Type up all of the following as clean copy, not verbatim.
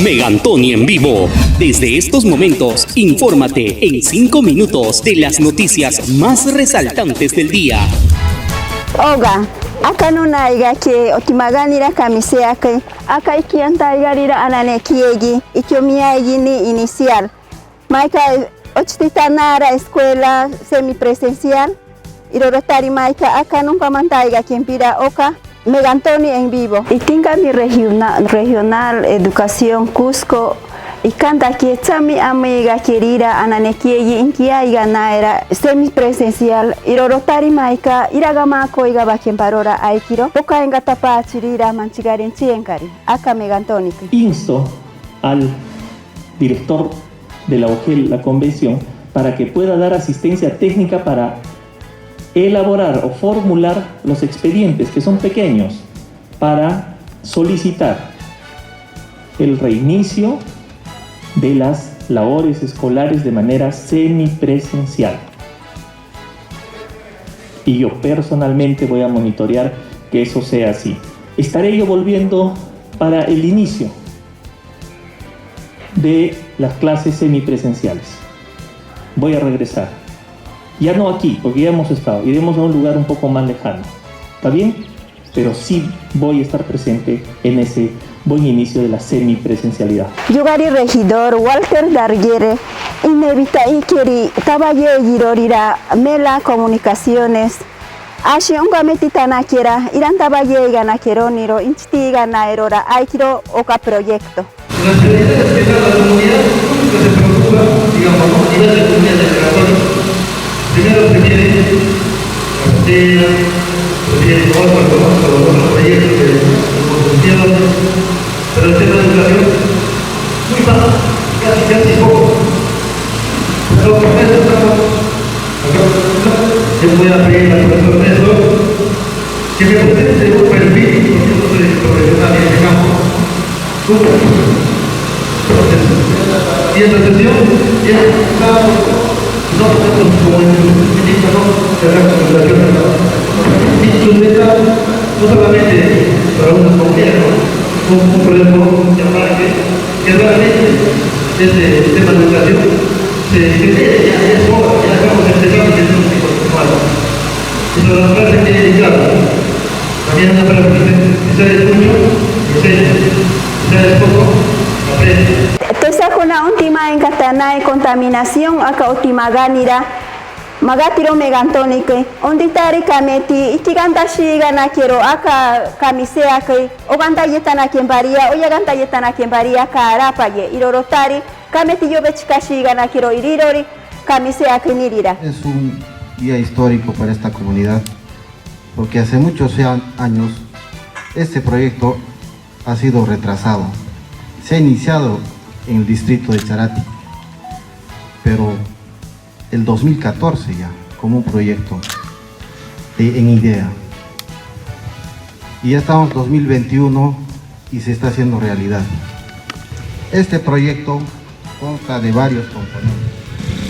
Megantoni en vivo. Desde estos momentos, infórmate en 5 minutos de las noticias más resaltantes del día. Oga, acá no naiga que otimaganira kamisea que acá ikianta igarira anane kiegi ikiomiagi ni inicial. Maika ochtitanara escuela semipresencial. Irorotari maika acá nunca mantaiga quien pida oka. Megantoni en vivo. Y tenga mi regional educación Cusco y canta que chami amiga querida ananekiegi inkia y ganaera semipresencial irorotari maika iragamako igabakien parora aikiro poca engatapa chirira manchigarin chienkari acá Megantoni. Insto al director de la OGEL, la convención, para que pueda dar asistencia técnica para elaborar o formular los expedientes, que son pequeños, para solicitar el reinicio de las labores escolares de manera semipresencial. Y yo personalmente voy a monitorear que eso sea así. Estaré yo volviendo para el inicio de las clases semipresenciales. Voy a regresar. Ya no aquí, porque ya hemos estado, iremos a un lugar un poco más lejano, ¿está bien? Pero sí voy a estar presente en ese buen inicio de la semipresencialidad. Yugari regidor Walter Darguere, inevita ikeri tabaye girorira mela comunicaciones. Ashionga metitana quiera, irán tabaye gana niro, inchiti gana erora, aikiro oka proyecto. La experiencia es que la comunidad que se preocupa, digamos, a nivel de comunidad de Megantoni. Primero se tiene la costera, se tiene todos los proyectos de construcción, pero el tema de educación, muy fácil, casi poco. Pero con eso estamos, yo voy a pedir al profesor Néstor que me presente un perfil, porque yo no soy profesional en este campo, un proceso. Y en la sesión, no nosotros como ministro de la comunicación instrumental no solamente para una comunidad, un proyecto llamado que realmente desde el tema de educación se quede ya es hora, ya estamos empezando en un tipo normal. Y sobre la clase que dedicada, también para que sea de mucho, que sea de poco, aprende. Entonces con la última encatana de contaminación acá otimaganira magatiro Megantoni que onditari kameti ikiganta shigana quiero acá camisea que oganta yetana quembaría o yaganta yetana quembaría carapaye irorotari kameti yo bechika shigana quiero irirori camisea que nirira. Es un día histórico para esta comunidad porque hace muchos años este proyecto ha sido retrasado. Se ha iniciado en el distrito de Charati, pero el 2014 ya, como un proyecto en idea. Y ya estamos en 2021 y se está haciendo realidad. Este proyecto consta de varios componentes.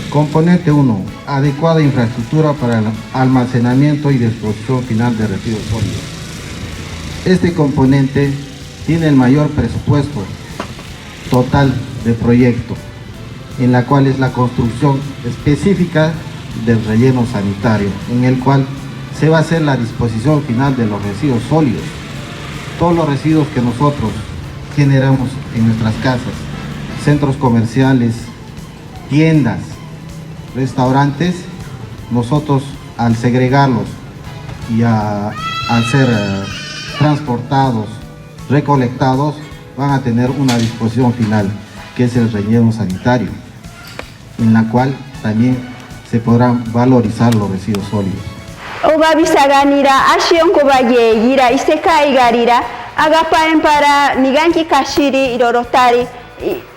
Componente 1, adecuada infraestructura para el almacenamiento y disposición final de residuos sólidos. Este componente tiene el mayor presupuesto total de proyecto, en la cual es la construcción específica del relleno sanitario, en el cual se va a hacer la disposición final de los residuos sólidos. Todos los residuos que nosotros generamos en nuestras casas, centros comerciales, tiendas, restaurantes, nosotros al segregarlos y al ser transportados, recolectados, van a tener una disposición final, que es el relleno sanitario, en la cual también se podrán valorizar los residuos sólidos. Oba bisaganira ashion kobaye gira isekai garira agapaen para niganki kashiri irorotari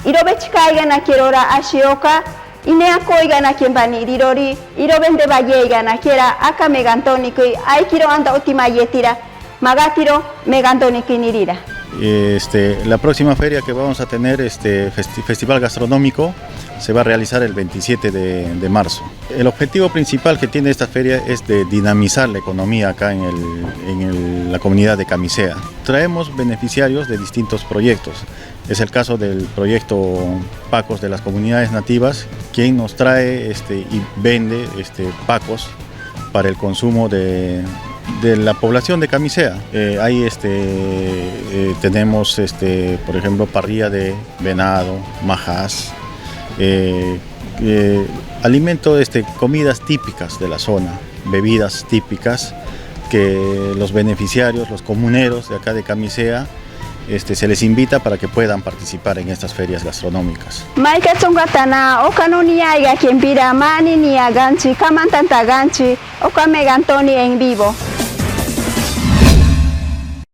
irobechikai gana kirora ashioka inea koi gana kimbani irori irobende baye gana kira aka Megantoni que aikiro anda otima yetira magatiro Megantoni kinirira. La próxima feria que vamos a tener, festival gastronómico, se va a realizar el 27 de marzo. El objetivo principal que tiene esta feria es de dinamizar la economía acá en la comunidad de Camisea. Traemos beneficiarios de distintos proyectos. Es el caso del proyecto Pacos de las comunidades nativas, quien nos trae y vende pacos para el consumo de la población de Camisea. Ahí tenemos, por ejemplo, parrilla de venado, majás, alimento, comidas típicas de la zona, bebidas típicas que los beneficiarios, los comuneros de acá de Camisea, se les invita para que puedan participar en estas ferias gastronómicas. Maika Chongatana, Ocanunia y Quien Pira Mani ni a Ganchi, Camantanta Ganchi, Ocamegantoni en vivo.